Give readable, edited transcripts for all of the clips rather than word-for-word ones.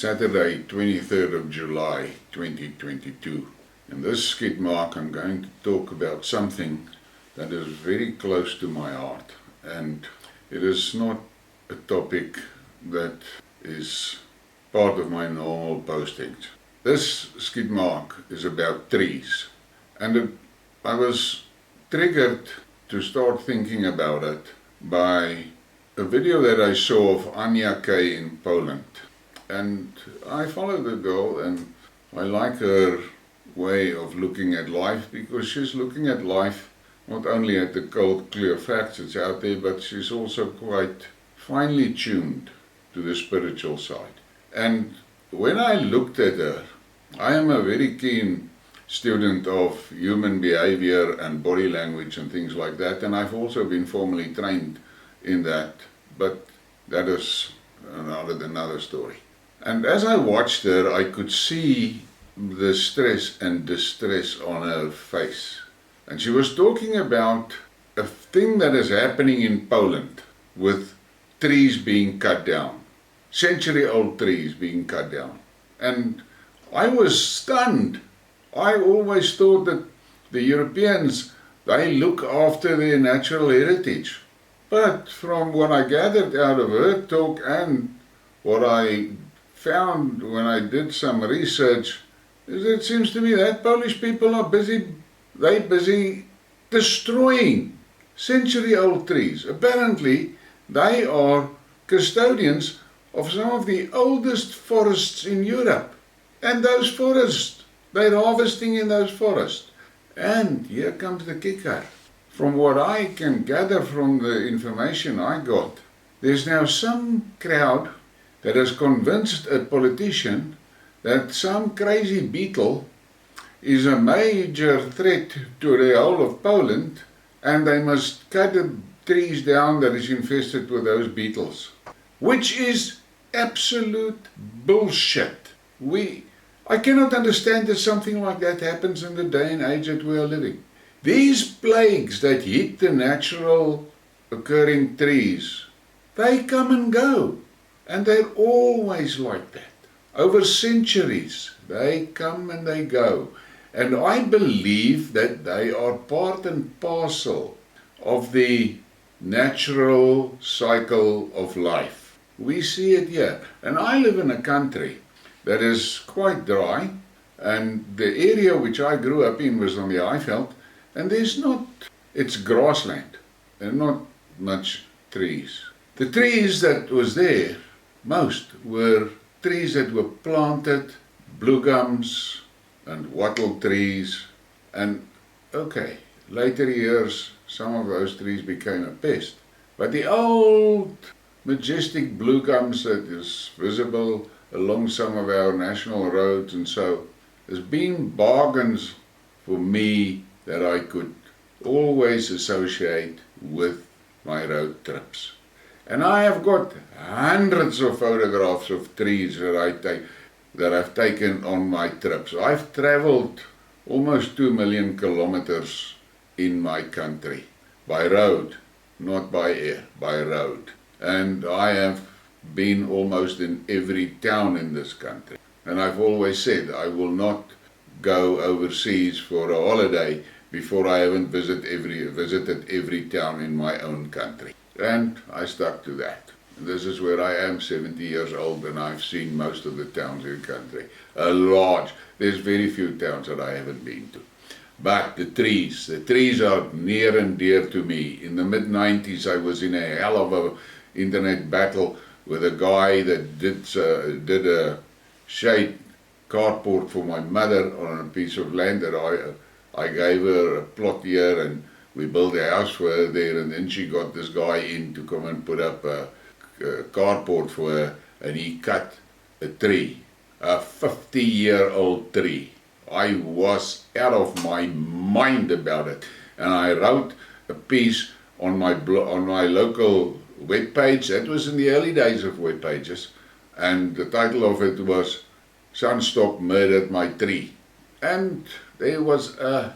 Saturday, 23rd of July 2022. In this Skidmark I'm going to talk about something that is very close to my heart, and it is not a topic that is part of my normal postings. This Skidmark is about trees, and I was triggered to start thinking about it by a video that I saw of Anya K in Poland. And I follow the girl and I like her way of looking at life, because she's looking at life not only at the cold clear facts that's out there, but she's also quite finely tuned to the spiritual side. And when I looked at her, I am a very keen student of human behavior and body language and things like that, and I've also been formally trained in that, but that is another story. And as I watched her, I could see the stress and distress on her face. And she was talking about a thing that is happening in Poland with trees being cut down, century-old trees being cut down. And I was stunned. I always thought that the Europeans, they look after their natural heritage. But from what I gathered out of her talk and what I found when I did some research, is it seems to me that Polish people are busy destroying century-old trees. Apparently, they are custodians of some of the oldest forests in Europe. And those forests, they're harvesting in those forests. And here comes the kicker. From what I can gather from the information I got, there's now some crowd that has convinced a politician that some crazy beetle is a major threat to the whole of Poland, and they must cut the trees down that is infested with those beetles. Which is absolute bullshit. I cannot understand that something like that happens in the day and age that we are living. These plagues that hit the natural occurring trees, they come and go. And they're always like that. Over centuries, they come and they go. And I believe that they are part and parcel of the natural cycle of life. We see it here. And I live in a country that is quite dry, and the area which I grew up in was on the Highveld, and it's grassland and not much trees. The trees that was there, most were trees that were planted, blue gums and wattle trees, and okay, later years some of those trees became a pest. But the old majestic blue gums that is visible along some of our national roads and so, has been bargains for me that I could always associate with my road trips. And I have got hundreds of photographs of trees that I've taken on my trips. I've traveled almost 2 million kilometers in my country, by road, not by air, by road. And I have been almost in every town in this country. And I've always said I will not go overseas for a holiday before I haven't visited every town in my own country. And I stuck to that. This is where I am, 70 years old, and I've seen most of the towns in the country. There's very few towns that I haven't been to. But the trees are near and dear to me. In the mid-90s I was in a hell of a internet battle with a guy that did a shade carport for my mother on a piece of land that I gave her a plot here, and we built a house for her there, and then she got this guy in to come and put up a carport for her, and he cut a tree, a 50-year-old tree. I was out of my mind about it, and I wrote a piece on my local web page. That was in the early days of web pages, and the title of it was "Sunstorm Murdered My Tree." And there was a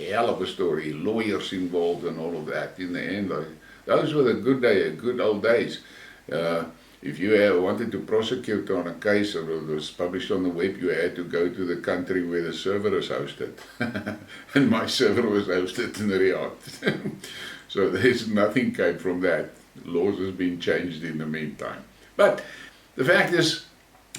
hell of a story, lawyers involved and all of that. In the end, those were the good old days. if you wanted to prosecute on a case or it was published on the web, you had to go to the country where the server is hosted. And my server was hosted in Riyadh. So there's nothing came from that. Laws has been changed in the meantime. But the fact is,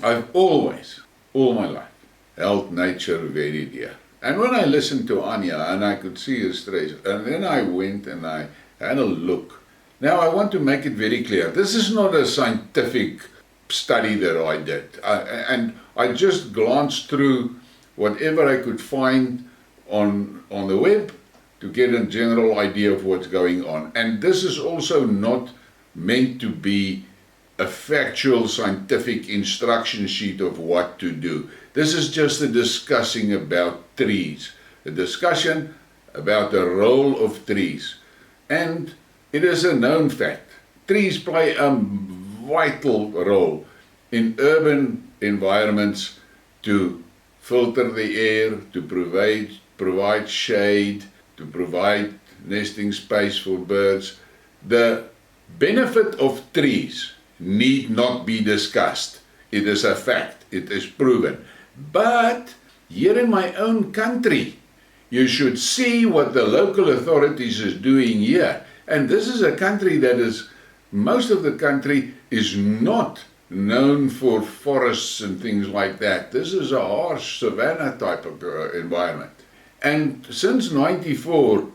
I've always, all my life, held nature very dear. And when I listened to Anya and I could see her stress, and then I went and I had a look. Now I want to make it very clear, this is not a scientific study that I did. And I just glanced through whatever I could find on the web to get a general idea of what's going on. And this is also not meant to be a factual scientific instruction sheet of what to do. This is just a discussing about trees, a discussion about the role of trees. And it is a known fact, trees play a vital role in urban environments to filter the air, to provide shade, to provide nesting space for birds. The benefit of trees need not be discussed. It is a fact. It is proven. But here in my own country, you should see what the local authorities is doing here. And this is a country that is, most of the country is not known for forests and things like that. This is a harsh savanna type of environment. And since '94,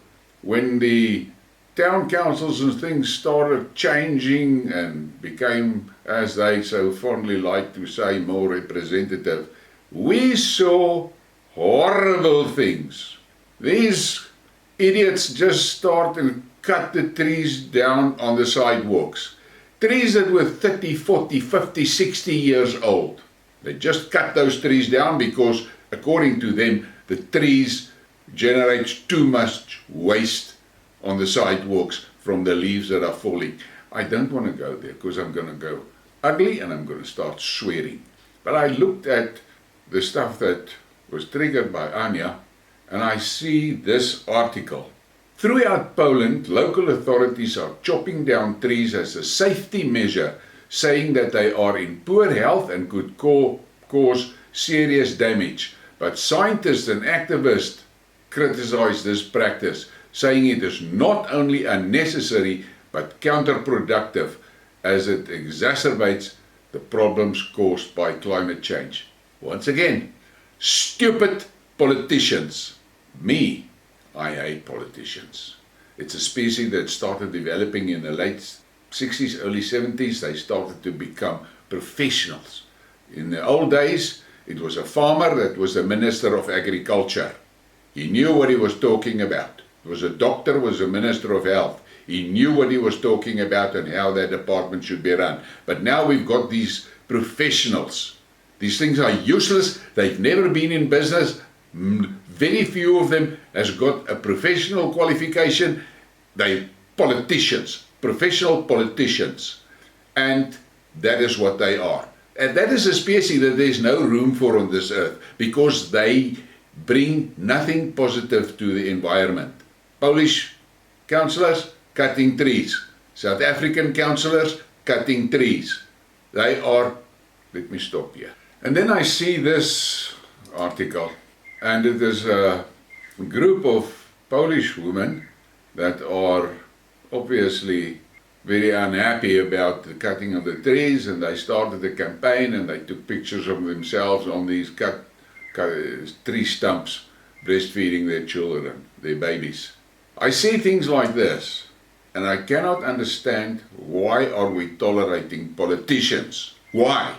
when the town councils and things started changing and became, as they so fondly like to say, more representative, we saw horrible things. These idiots just start and cut the trees down on the sidewalks. Trees that were 30, 40, 50, 60 years old. They just cut those trees down because, according to them, the trees generate too much waste on the sidewalks from the leaves that are falling. I don't want to go there because I'm going to go ugly and I'm going to start swearing. But I looked at the stuff that was triggered by Anya and I see this article. Throughout Poland, local authorities are chopping down trees as a safety measure, saying that they are in poor health and could cause serious damage. But scientists and activists criticize this practice, saying it is not only unnecessary but counterproductive as it exacerbates the problems caused by climate change. Once again, stupid politicians. Me, I hate politicians. It's a species that started developing in the late 60s, early 70s. They started to become professionals. In the old days, it was a farmer that was the Minister of Agriculture. He knew what he was talking about. It was a doctor, was a Minister of Health. He knew what he was talking about and how that department should be run. But now we've got these professionals. These things are useless. They've never been in business. Very few of them has got a professional qualification. They're politicians, professional politicians. And that is what they are. And that is a species that there's no room for on this earth because they bring nothing positive to the environment. Polish councillors cutting trees. South African councillors cutting trees. They are, let me stop here. And then I see this article, and it is a group of Polish women that are obviously very unhappy about the cutting of the trees, and they started a campaign and they took pictures of themselves on these cut tree stumps, breastfeeding their children, their babies. I see things like this, and I cannot understand why are we tolerating politicians? Why?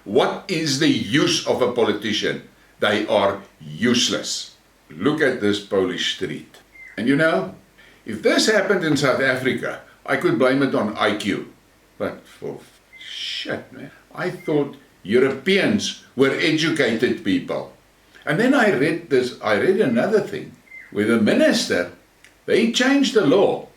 What is the use of a politician? They are useless. Look at this Polish street. And you know, if this happened in South Africa, I could blame it on IQ. But for shit, man, I thought Europeans were educated people. And then I read another thing, where the minister, they changed the law.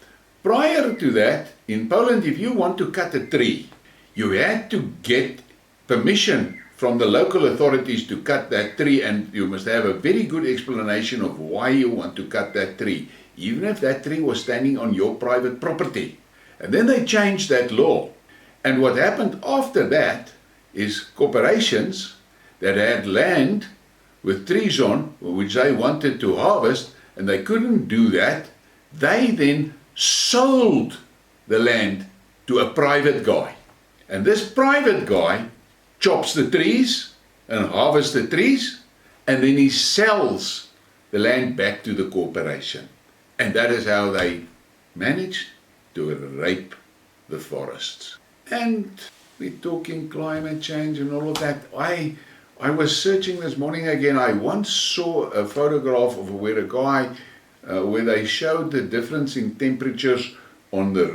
Prior to that, in Poland, if you want to cut a tree, you had to get permission from the local authorities to cut that tree, and you must have a very good explanation of why you want to cut that tree, even if that tree was standing on your private property. And then they changed that law. And what happened after that is corporations that had land with trees on, which they wanted to harvest, and they couldn't do that, they then sold the land to a private guy. And this private guy chops the trees and harvests the trees, and then he sells the land back to the corporation. And that is how they managed to rape the forests. And we're talking climate change and all of that. I was searching this morning again. I once saw a photograph of where a guy, where they showed the difference in temperatures on the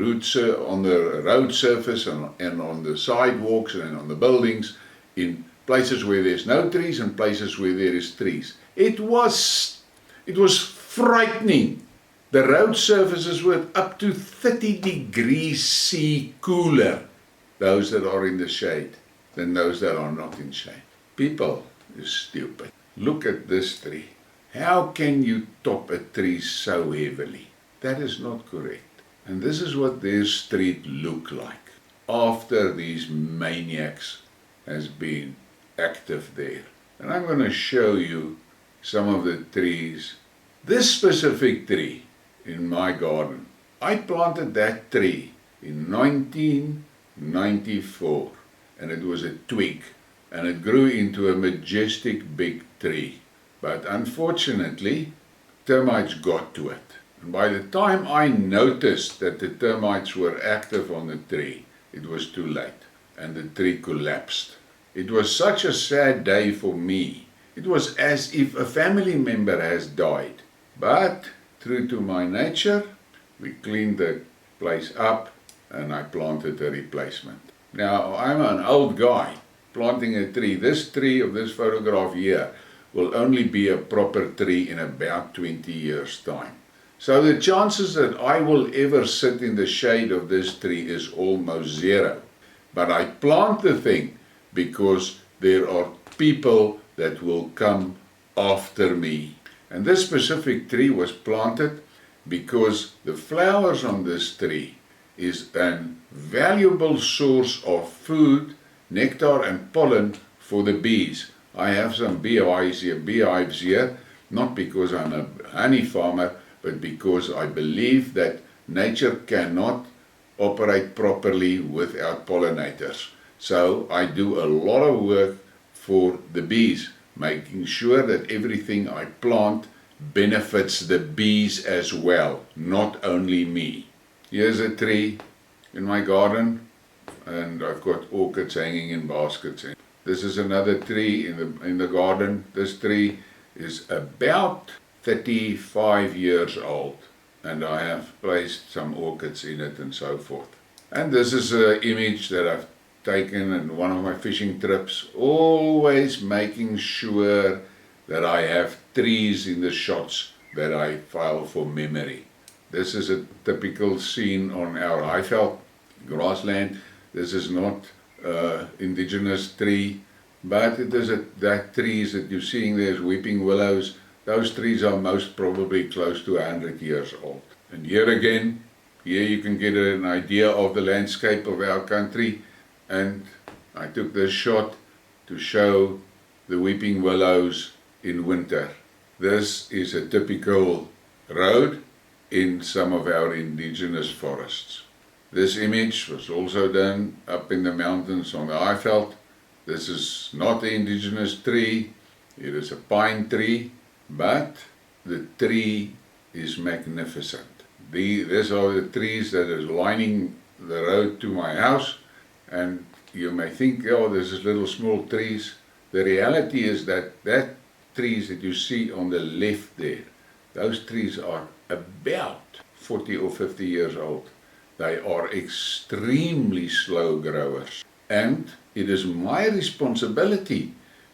road surface and on the sidewalks and on the buildings in places where there's no trees and places where there is trees. It was frightening. The road surfaces were up to 30 degrees C cooler, those that are in the shade, than those that are not in shade. People is stupid. Look at this tree. How can you top a tree so heavily? That is not correct. And this is what their street looked like after these maniacs has been active there. And I'm going to show you some of the trees. This specific tree in my garden, I planted that tree in 1994, and it was a twig, and it grew into a majestic big tree. But unfortunately, termites got to it. And by the time I noticed that the termites were active on the tree, it was too late, and the tree collapsed. It was such a sad day for me. It was as if a family member has died. But true to my nature, we cleaned the place up and I planted a replacement. Now, I'm an old guy planting a tree. This tree of this photograph here will only be a proper tree in about 20 years' time. So the chances that I will ever sit in the shade of this tree is almost zero. But I plant the thing because there are people that will come after me. And this specific tree was planted because the flowers on this tree is a valuable source of food, nectar and pollen for the bees. I have some beehives here, not because I'm a honey farmer, but because I believe that nature cannot operate properly without pollinators. So I do a lot of work for the bees, making sure that everything I plant benefits the bees as well, not only me. Here's a tree in my garden, and I've got orchids hanging in baskets. This is another tree in the garden. This tree is about 35 years old, and I have placed some orchids in it and so forth. And this is an image that I've taken in one of my fishing trips, always making sure that I have trees in the shots that I file for memory. This is a typical scene on our Highveld grassland. This is not indigenous tree, but it is that trees that you're seeing there is weeping willows. Those trees are most probably close to 100 years old. And here again, here you can get an idea of the landscape of our country. And I took this shot to show the weeping willows in winter. This is a typical road in some of our indigenous forests. This image was also done up in the mountains on the Highveld. This is not an indigenous tree, it is a pine tree, but the tree is magnificent. These are the trees that is lining the road to my house, and you may think, oh, this is little small trees. The reality is that trees that you see on the left there, those trees are about 40 or 50 years old. They are extremely slow growers. And it is my responsibility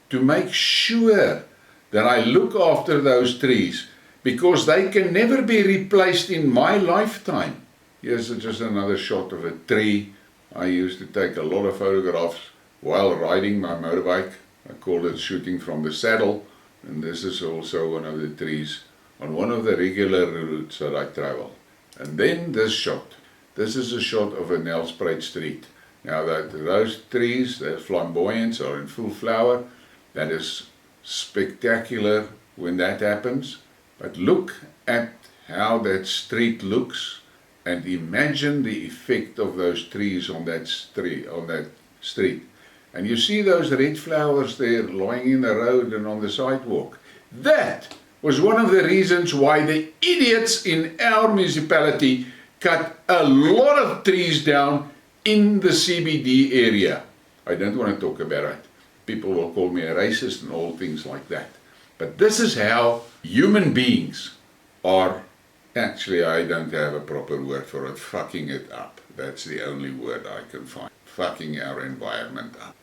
to make sure that I look after those trees, because they can never be replaced in my lifetime. Here's just another shot of a tree. I used to take a lot of photographs while riding my motorbike. I call it shooting from the saddle. And this is also one of the trees on one of the regular routes that I travel. And then this shot. This is a shot of a Nelspruit Street. Now those trees, the flamboyants, are in full flower. That is spectacular when that happens. But look at how that street looks and imagine the effect of those trees on that street. And you see those red flowers there lying in the road and on the sidewalk. That was one of the reasons why the idiots in our municipality cut a lot of trees down in the CBD area. I don't want to talk about it. People will call me a racist and all things like that. But this is how human beings are, actually I don't have a proper word for it, fucking it up. That's the only word I can find. Fucking our environment up.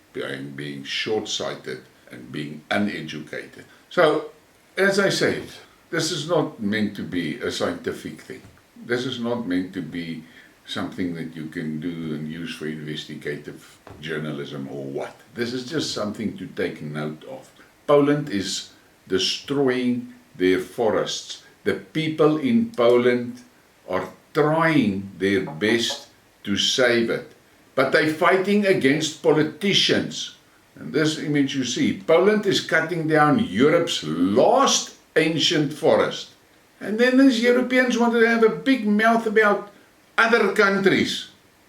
Being short-sighted and being uneducated. So, as I said, this is not meant to be a scientific thing. This is not meant to be something that you can do and use for investigative journalism or what. This is just something to take note of. Poland is destroying their forests. The people in Poland are trying their best to save it. But they're fighting against politicians. And this image you see, Poland is cutting down Europe's last ancient forest. And then these Europeans want to have a big mouth about other countries.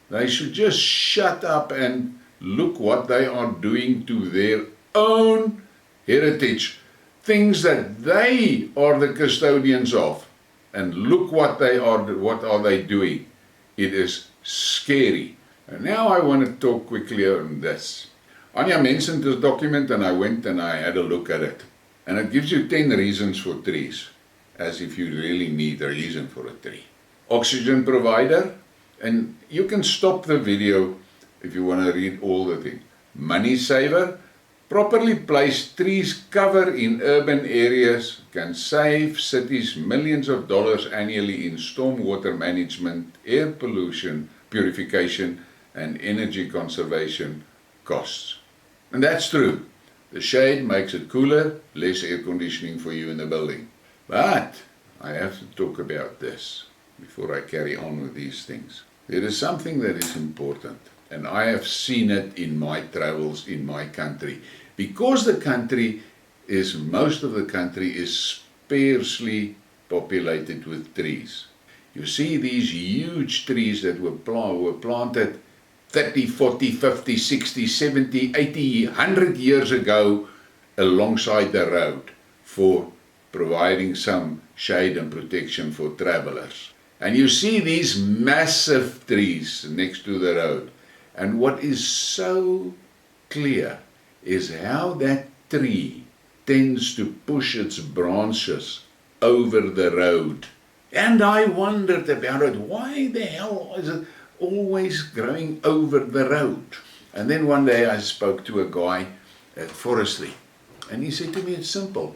They should just shut up and look what they are doing to their own heritage. Things that they are the custodians of. And look what are they doing. It is scary. And now I want to talk quickly on this. Anja mentioned this document and I went and I had a look at it. And it gives you 10 reasons for trees. As if you really need a reason for a tree. Oxygen provider. And you can stop the video if you want to read all the things. Money saver. Properly placed trees cover in urban areas can save cities millions of dollars annually in stormwater management, air pollution, purification, and energy conservation costs. And that's true. The shade makes it cooler, less air conditioning for you in the building. But I have to talk about this before I carry on with these things. There is something that is important, and I have seen it in my travels in my country. Because most of the country is sparsely populated with trees. You see these huge trees that were planted 30, 40, 50, 60, 70, 80, 100 years ago alongside the road for providing some shade and protection for travelers. And you see these massive trees next to the road. And what is so clear is how that tree tends to push its branches over the road. And I wondered about it. Why the hell is it always growing over the road? And then one day I spoke to a guy at forestry. And he said to me, it's simple.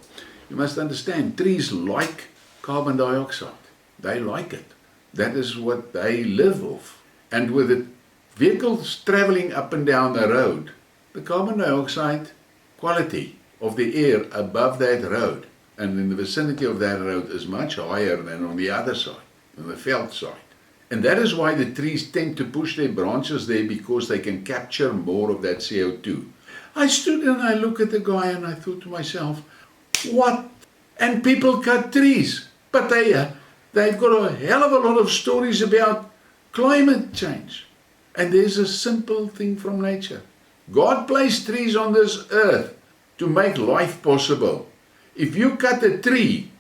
You must understand, trees like carbon dioxide. They like it. That is what they live off. And with the vehicles traveling up and down the road, the carbon dioxide quality of the air above that road and in the vicinity of that road is much higher than on the other side, on the veld side. And that is why the trees tend to push their branches there, because they can capture more of that CO2. I stood and I looked at the guy and I thought to myself, what? And people cut trees, but they've got a hell of a lot of stories about climate change. And there's a simple thing from nature. God placed trees on this earth to make life possible. If you cut a tree,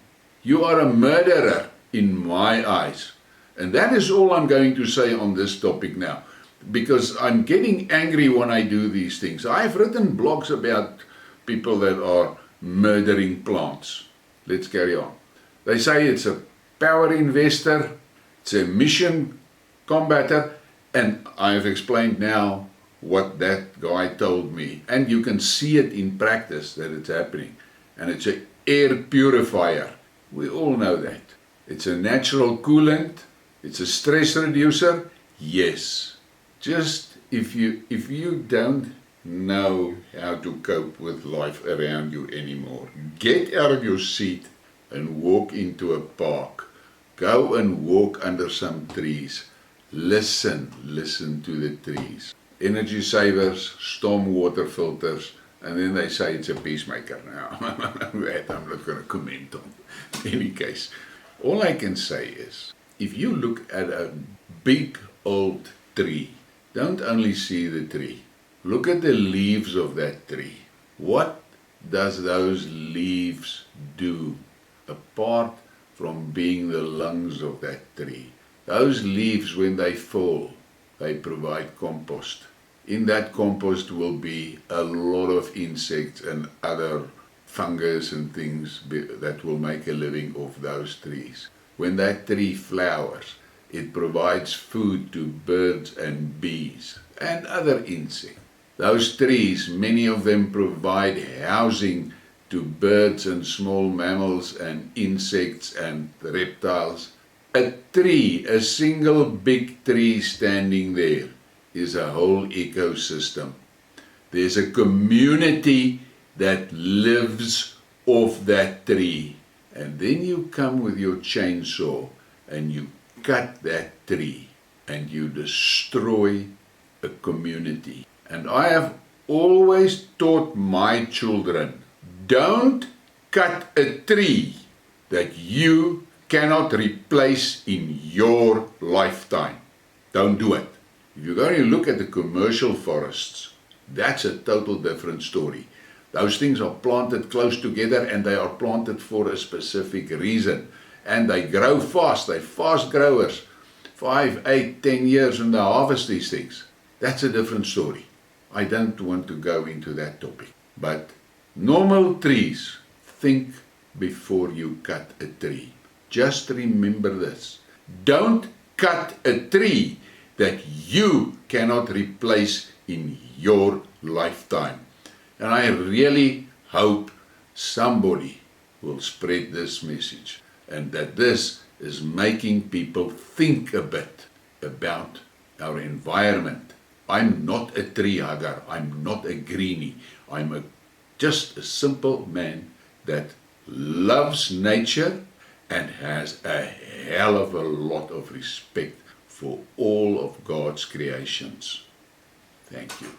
you are a murderer in my eyes. And that is all I'm going to say on this topic now. Because I'm getting angry when I do these things. I've written blogs about people that are murdering plants. Let's carry on. They say it's a power investor, it's a mission combator, and I've explained now what that guy told me. And you can see it in practice that it's happening. And it's an air purifier. We all know that. It's a natural coolant. It's a stress reducer. Yes. Just if you don't know how to cope with life around you anymore, get out of your seat and walk into a park. Go and walk under some trees. Listen to the trees. energy savers, storm water filters, and then they say it's a peacemaker. Now, that I'm not going to comment on. In any case, all I can say is, if you look at a big old tree, don't only see the tree. Look at the leaves of that tree. What does those leaves do apart from being the lungs of that tree? Those leaves, when they fall, they provide compost. In that compost will be a lot of insects and other fungus and things that will make a living off those trees. When that tree flowers, it provides food to birds and bees and other insects. Those trees, many of them provide housing to birds and small mammals and insects and reptiles. A tree, a single big tree standing there, is a whole ecosystem. There's a community that lives off that tree. And then you come with your chainsaw and you cut that tree and you destroy a community. And I have always taught my children, don't cut a tree that you cannot replace in your lifetime. Don't do it. If you go and look at the commercial forests, that's a total different story. Those things are planted close together and they are planted for a specific reason. And they grow fast, they're fast growers. 5, 8, 10 years and they harvest these things. That's a different story. I don't want to go into that topic. But normal trees, think before you cut a tree. Just remember this. Don't cut a tree that you cannot replace in your lifetime. And I really hope somebody will spread this message and that this is making people think a bit about our environment. I'm not a tree hugger. I'm not a greenie. I'm just a simple man that loves nature and has a hell of a lot of respect for all of God's creations. Thank you.